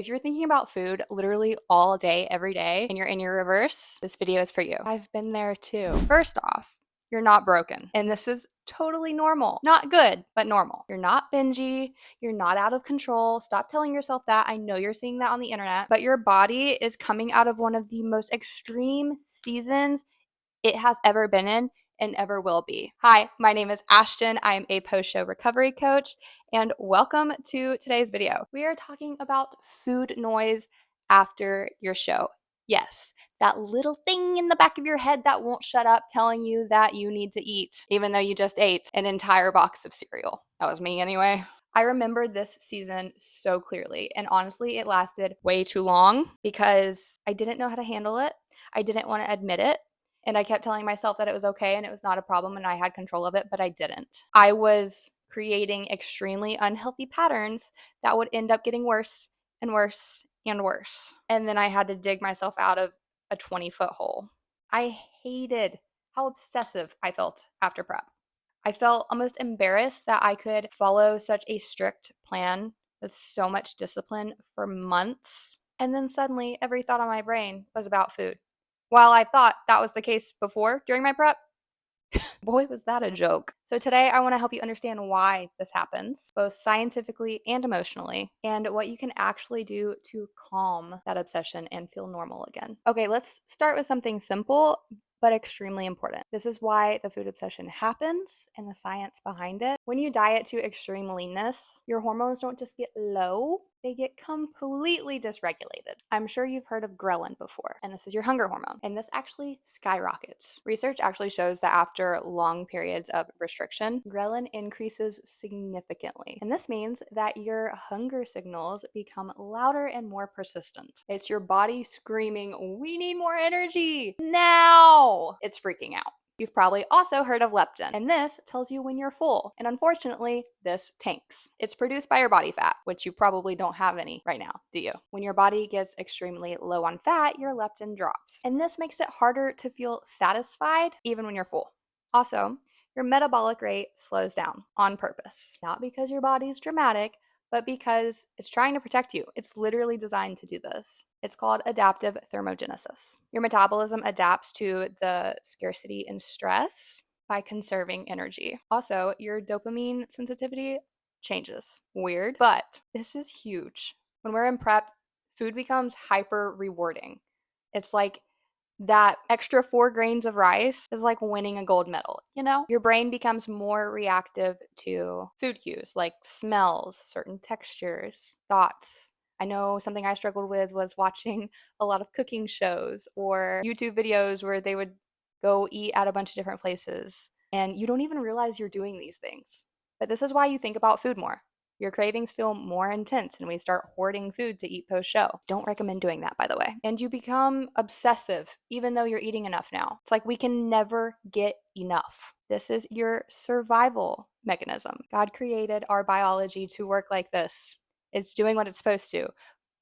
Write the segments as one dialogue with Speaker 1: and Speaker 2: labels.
Speaker 1: If you're thinking about food literally all day, every day, and you're in your reverse, this video is for you. I've been there too. First off, you're not broken. And this is totally normal. Not good, but normal. You're not bingy. You're not out of control. Stop telling yourself that. I know you're seeing that on the internet, but your body is coming out of one of the most extreme seasons it has ever been in and ever will be. Hi, my name is Ashton. I am a post-show recovery coach, and welcome to today's video. We are talking about food noise after your show. Yes, that little thing in the back of your head that won't shut up telling you that you need to eat, even though you just ate an entire box of cereal. That was me anyway. I remember this season so clearly, and honestly, it lasted way too long because I didn't know how to handle it. I didn't want to admit it. And I kept telling myself that it was okay and it was not a problem and I had control of it, but I didn't. I was creating extremely unhealthy patterns that would end up getting worse and worse and worse. And then I had to dig myself out of a 20-foot hole. I hated how obsessive I felt after prep. I felt almost embarrassed that I could follow such a strict plan with so much discipline for months. And then suddenly every thought on my brain was about food. While I thought that was the case before during my prep, boy, was that a joke. So today I want to help you understand why this happens, both scientifically and emotionally, and what you can actually do to calm that obsession and feel normal again. Okay, let's start with something simple but extremely important. This is why the food obsession happens and the science behind it. When you diet to extreme leanness, your hormones don't just get low, they get completely dysregulated. I'm sure you've heard of ghrelin before, and this is your hunger hormone, and this actually skyrockets. Research actually shows that after long periods of restriction, ghrelin increases significantly, and this means that your hunger signals become louder and more persistent. It's your body screaming, "We need more energy now!" It's freaking out. You've probably also heard of leptin, and this tells you when you're full. And unfortunately, this tanks. It's produced by your body fat, which you probably don't have any right now, do you? When your body gets extremely low on fat, your leptin drops. And this makes it harder to feel satisfied even when you're full. Also, your metabolic rate slows down on purpose, not because your body's dramatic, but because it's trying to protect you. It's literally designed to do this. It's called adaptive thermogenesis. Your metabolism adapts to the scarcity and stress by conserving energy. Also, your dopamine sensitivity changes. Weird, but this is huge. When we're in prep, food becomes hyper rewarding. It's like that extra 4 grains of rice is like winning a gold medal, you know? Your brain becomes more reactive to food cues like smells, certain textures, thoughts. I know something I struggled with was watching a lot of cooking shows or YouTube videos where they would go eat at a bunch of different places, and you don't even realize you're doing these things. But this is why you think about food more. Your cravings feel more intense and we start hoarding food to eat post-show. Don't recommend doing that, by the way. And you become obsessive even though you're eating enough now. It's like we can never get enough. This is your survival mechanism. God created our biology to work like this. It's doing what it's supposed to.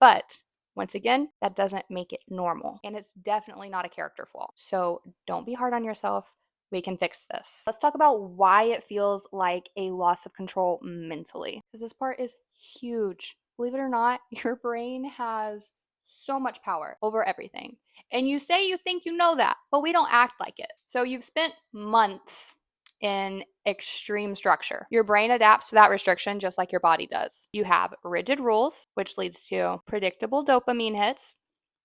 Speaker 1: But once again, that doesn't make it normal. And it's definitely not a character flaw. So don't be hard on yourself. We can fix this. Let's talk about why it feels like a loss of control mentally, because this part is huge. Believe it or not, your brain has so much power over everything. And you say you think you know that, but we don't act like it. So you've spent months in extreme structure. Your brain adapts to that restriction just like your body does. You have rigid rules, which leads to predictable dopamine hits,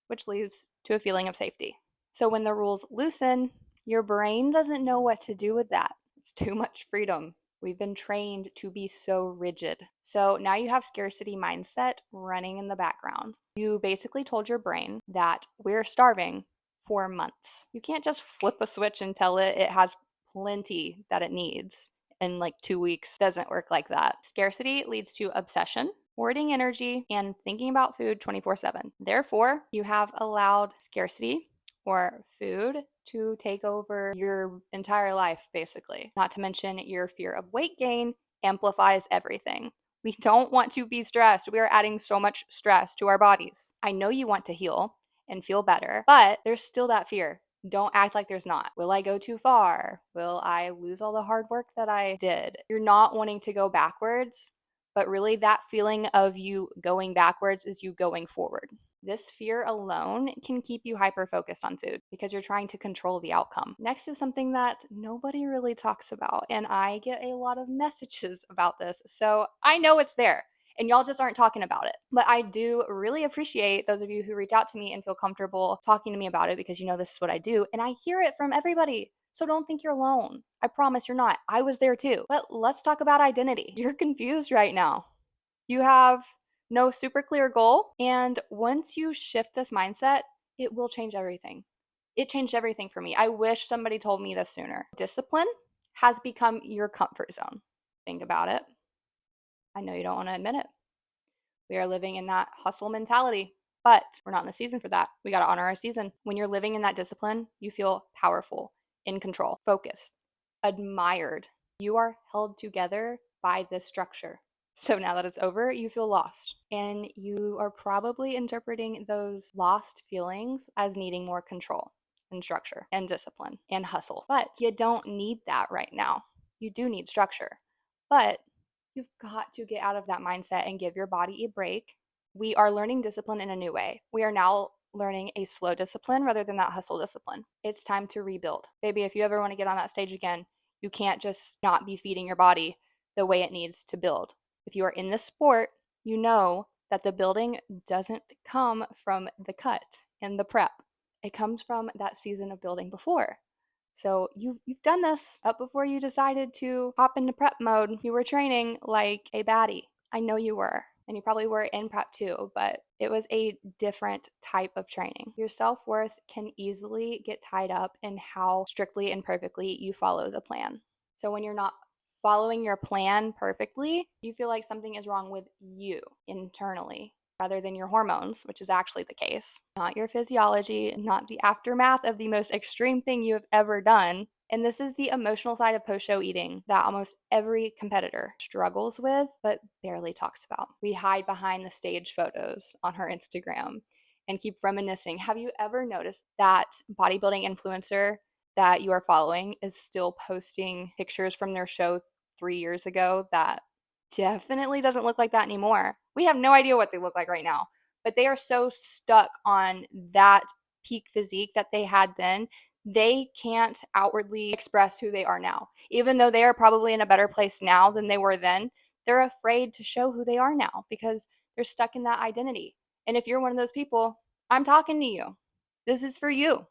Speaker 1: which leads to a feeling of safety. So when the rules loosen, your brain doesn't know what to do with that. It's too much freedom. We've been trained to be so rigid. So now you have scarcity mindset running in the background. You basically told your brain that we're starving for months. You can't just flip a switch and tell it has plenty that it needs in like 2 weeks. Doesn't work like that. Scarcity leads to obsession, hoarding energy, and thinking about food 24/7. Therefore, you have allowed scarcity or food to take over your entire life, basically. Not to mention your fear of weight gain amplifies everything. We don't want to be stressed. We are adding so much stress to our bodies. I know you want to heal and feel better, but there's still that fear. Don't act like there's not. Will I go too far? Will I lose all the hard work that I did? You're not wanting to go backwards, But really, that feeling of you going backwards is you going forward. This fear alone can keep you hyper focused on food because you're trying to control the outcome. Next is something that nobody really talks about, and I get a lot of messages about this, so I know it's there. And y'all just aren't talking about it. But I do really appreciate those of you who reach out to me and feel comfortable talking to me about it because you know this is what I do. And I hear it from everybody. So don't think you're alone. I promise you're not. I was there too. But let's talk about identity. You're confused right now. You have no super clear goal. And once you shift this mindset, it will change everything. It changed everything for me. I wish somebody told me this sooner. Discipline has become your comfort zone. Think about it. I know you don't want to admit it. We are living in that hustle mentality, but we're not in the season for that. We got to honor our season. When you're living in that discipline, you feel powerful, in control, focused, admired. You are held together by this structure. So now that it's over, you feel lost. And you are probably interpreting those lost feelings as needing more control and structure and discipline and hustle. But you don't need that right now. You do need structure. But you've got to get out of that mindset and give your body a break. We are learning discipline in a new way. We are now learning a slow discipline rather than that hustle discipline. It's time to rebuild. Baby, if you ever want to get on that stage again, you can't just not be feeding your body the way it needs to build. If you are in this sport, you know that the building doesn't come from the cut and the prep. It comes from that season of building before. So you've done this up before you decided to hop into prep mode. You were training like a baddie. I know you were. And you probably were in prep too, but it was a different type of training. Your self-worth can easily get tied up in how strictly and perfectly you follow the plan. So when you're not following your plan perfectly, you feel like something is wrong with you internally rather than your hormones, which is actually the case, not your physiology, not the aftermath of the most extreme thing you have ever done. And this is the emotional side of post-show eating that almost every competitor struggles with, but barely talks about. We hide behind the stage photos on her Instagram and keep reminiscing. Have you ever noticed that bodybuilding influencer that you are following is still posting pictures from their show 3 years ago that definitely doesn't look like that anymore? We have no idea what they look like right now, but they are so stuck on that peak physique that they had then. They can't outwardly express who they are now. Even though they are probably in a better place now than they were then, they're afraid to show who they are now because they're stuck in that identity. And if you're one of those people, I'm talking to you. This is for you.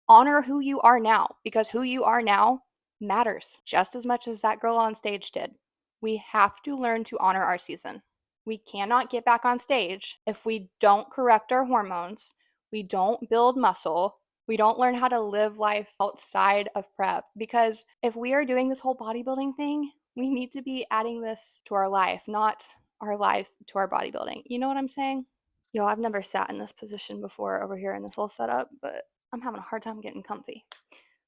Speaker 1: Honor who you are now because who you are now matters just as much as that girl on stage did. We have to learn to honor our season. We cannot get back on stage if we don't correct our hormones, we don't build muscle, we don't learn how to live life outside of prep. Because if we are doing this whole bodybuilding thing, we need to be adding this to our life, not our life to our bodybuilding. You know what I'm saying? Yo, I've never sat in this position before over here in this whole setup, but I'm having a hard time getting comfy.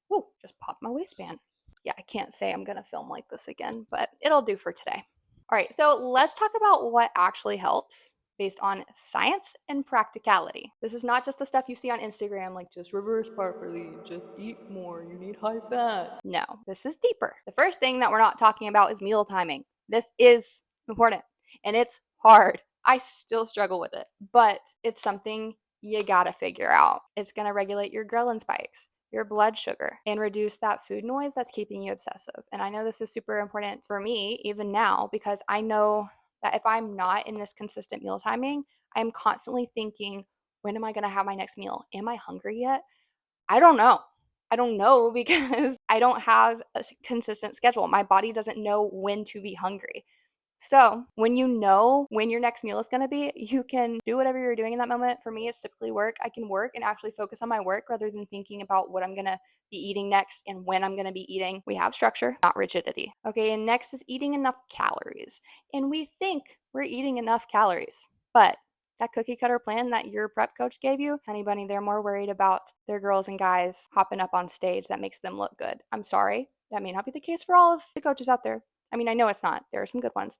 Speaker 1: Woo, just popped my waistband. Yeah, I can't say I'm gonna film like this again, but it'll do for today. All right, so let's talk about what actually helps based on science and practicality. This is not just the stuff you see on Instagram, like just reverse properly, just eat more, you need high fat. No, this is deeper. The first thing that we're not talking about is meal timing. This is important and it's hard. I still struggle with it, but it's something you gotta figure out. It's gonna regulate your ghrelin spikes, your blood sugar, and reduce that food noise that's keeping you obsessive. And I know this is super important for me even now because I know that if I'm not in this consistent meal timing, I'm constantly thinking, when am I going to have my next meal? Am I hungry yet? I don't know. I don't know because I don't have a consistent schedule. My body doesn't know when to be hungry. So when you know when your next meal is going to be, you can do whatever you're doing in that moment. For me, it's typically work. I can work and actually focus on my work rather than thinking about what I'm going to be eating next and when I'm going to be eating. We have structure, not rigidity. Okay, and next is eating enough calories. And we think we're eating enough calories, but that cookie cutter plan that your prep coach gave you, honey bunny, they're more worried about their girls and guys hopping up on stage that makes them look good. I'm sorry. That may not be the case for all of the coaches out there. I mean, I know it's not. There are some good ones.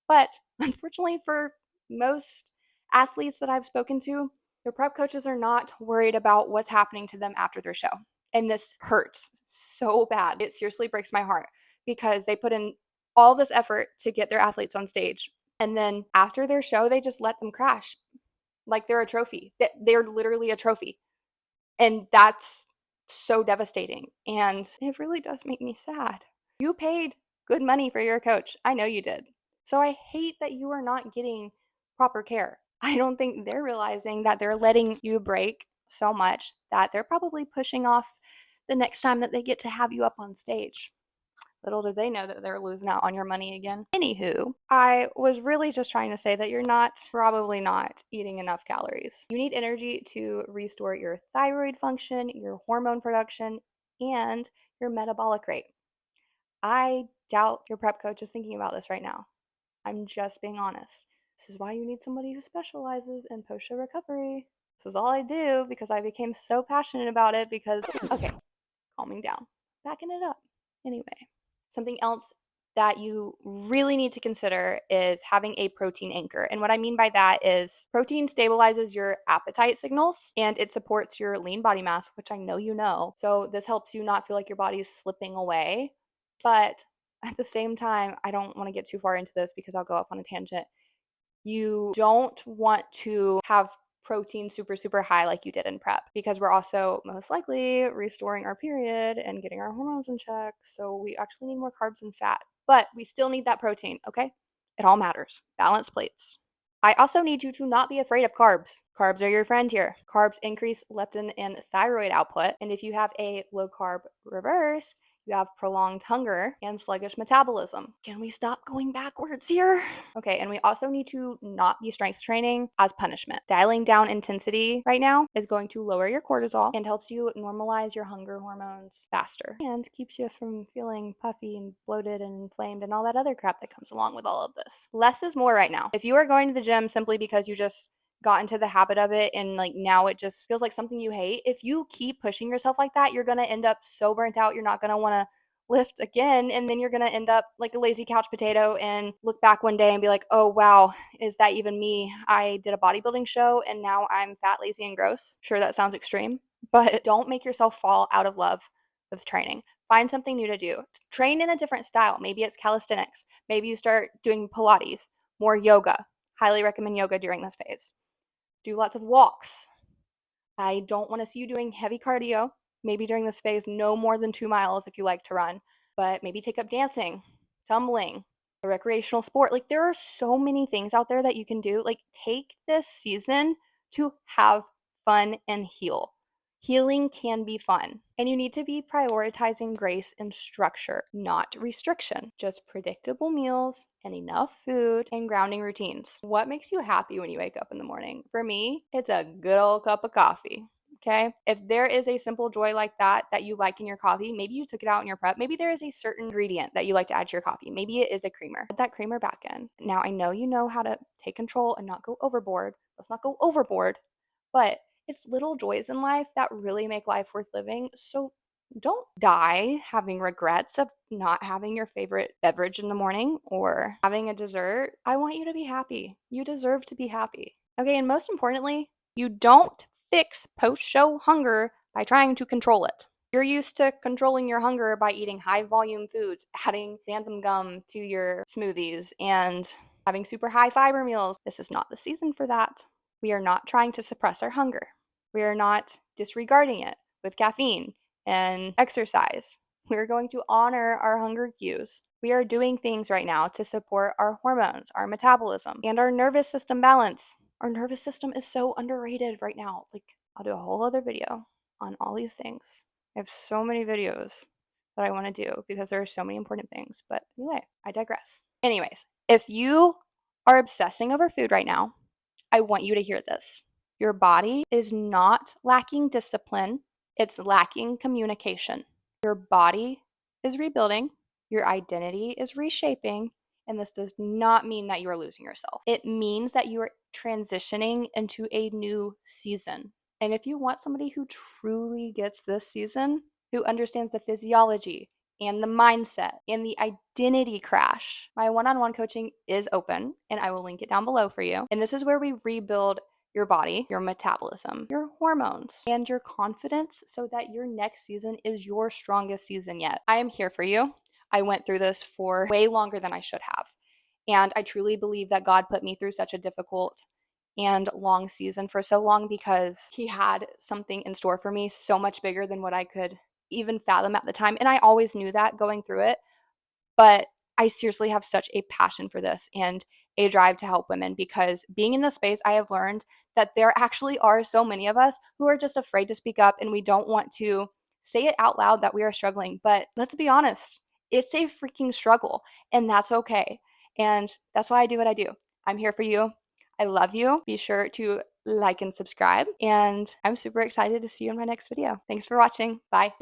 Speaker 1: But unfortunately, for most athletes that I've spoken to, their prep coaches are not worried about what's happening to them after their show. And this hurts so bad. It seriously breaks my heart because they put in all this effort to get their athletes on stage. And then after their show, they just let them crash like they're a trophy. They're literally a trophy. And that's so devastating. And it really does make me sad. You paid good money for your coach. I know you did. So I hate that you are not getting proper care. I don't think they're realizing that they're letting you break so much that they're probably pushing off the next time that they get to have you up on stage. Little do they know that they're losing out on your money again. Anywho, I was really just trying to say that you're probably not eating enough calories. You need energy to restore your thyroid function, your hormone production, and your metabolic rate. I doubt your prep coach is thinking about this right now. I'm just being honest. This is why you need somebody who specializes in post-show recovery. This is all I do because I became so passionate about it okay, calming down, backing it up. Anyway. Something else that you really need to consider is having a protein anchor. And what I mean by that is protein stabilizes your appetite signals and it supports your lean body mass, which I know you know. So this helps you not feel like your body is slipping away. But at the same time, I don't want to get too far into this because I'll go off on a tangent. You don't want to have protein super high like you did in prep because we're also most likely restoring our period and getting our hormones in check. So we actually need more carbs and fat, but we still need that protein, okay? It all matters. Balance plates. I also need you to not be afraid of carbs. Carbs are your friend here. Carbs increase leptin and thyroid output. And if you have a low carb reverse, you have prolonged hunger and sluggish metabolism. Can we stop going backwards here? Okay, and we also need to not be strength training as punishment. Dialing down intensity right now is going to lower your cortisol and helps you normalize your hunger hormones faster and keeps you from feeling puffy and bloated and inflamed and all that other crap that comes along with all of this. Less is more right now. If you are going to the gym simply because you just got into the habit of it and like now it just feels like something you hate, if you keep pushing yourself like that, you're going to end up so burnt out. You're not going to want to lift again, and then you're going to end up like a lazy couch potato and look back one day and be like, oh wow, is that even me? I did a bodybuilding show and now I'm fat, lazy, and gross. Sure, that sounds extreme, but don't make yourself fall out of love with training. Find something new to do. Train in a different style. Maybe it's calisthenics. Maybe you start doing Pilates, more yoga. Highly recommend yoga during this phase. Do lots of walks. I don't want to see you doing heavy cardio. Maybe during this phase, no more than 2 miles if you like to run, but maybe take up dancing, tumbling, a recreational sport. Like there are so many things out there that you can do. Like take this season to have fun and heal. Healing can be fun, and you need to be prioritizing grace and structure, not restriction. Just predictable meals and enough food and grounding routines. What makes you happy when you wake up in the morning? For me, it's a good old cup of coffee. Okay. If there is a simple joy like that you like in your coffee, maybe you took it out in your prep. Maybe there is a certain ingredient that you like to add to your coffee. Maybe it is a creamer. Add that creamer back in. Now, I know you know how to take control and not go overboard. Let's not go overboard. But it's little joys in life that really make life worth living. So don't die having regrets of not having your favorite beverage in the morning or having a dessert. I want you to be happy. You deserve to be happy. Okay, and most importantly, you don't fix post-show hunger by trying to control it. You're used to controlling your hunger by eating high volume foods, adding xanthan gum to your smoothies, and having super high fiber meals. This is not the season for that. We are not trying to suppress our hunger. We are not disregarding it with caffeine and exercise. We're going to honor our hunger cues. We are doing things right now to support our hormones, our metabolism, and our nervous system balance. Our nervous system is so underrated right now. Like, I'll do a whole other video on all these things. I have so many videos that I want to do because there are so many important things. But anyway, I digress. Anyways, if you are obsessing over food right now, I want you to hear this. Your body is not lacking discipline, it's lacking communication. Your body is rebuilding, your identity is reshaping, and this does not mean that you are losing yourself. It means that you are transitioning into a new season. And if you want somebody who truly gets this season, who understands the physiology and the mindset and the identity crash, my one-on-one coaching is open and I will link it down below for you. And this is where we rebuild your body, your metabolism, your hormones, and your confidence so that your next season is your strongest season yet. I am here for you. I went through this for way longer than I should have. And I truly believe that God put me through such a difficult and long season for so long because He had something in store for me so much bigger than what I could even fathom at the time. And I always knew that going through it. But I seriously have such a passion for this and a drive to help women because being in this space, I have learned that there actually are so many of us who are just afraid to speak up and we don't want to say it out loud that we are struggling. But let's be honest, it's a freaking struggle and that's okay. And that's why I do what I do. I'm here for you. I love you. Be sure to like and subscribe. And I'm super excited to see you in my next video. Thanks for watching. Bye.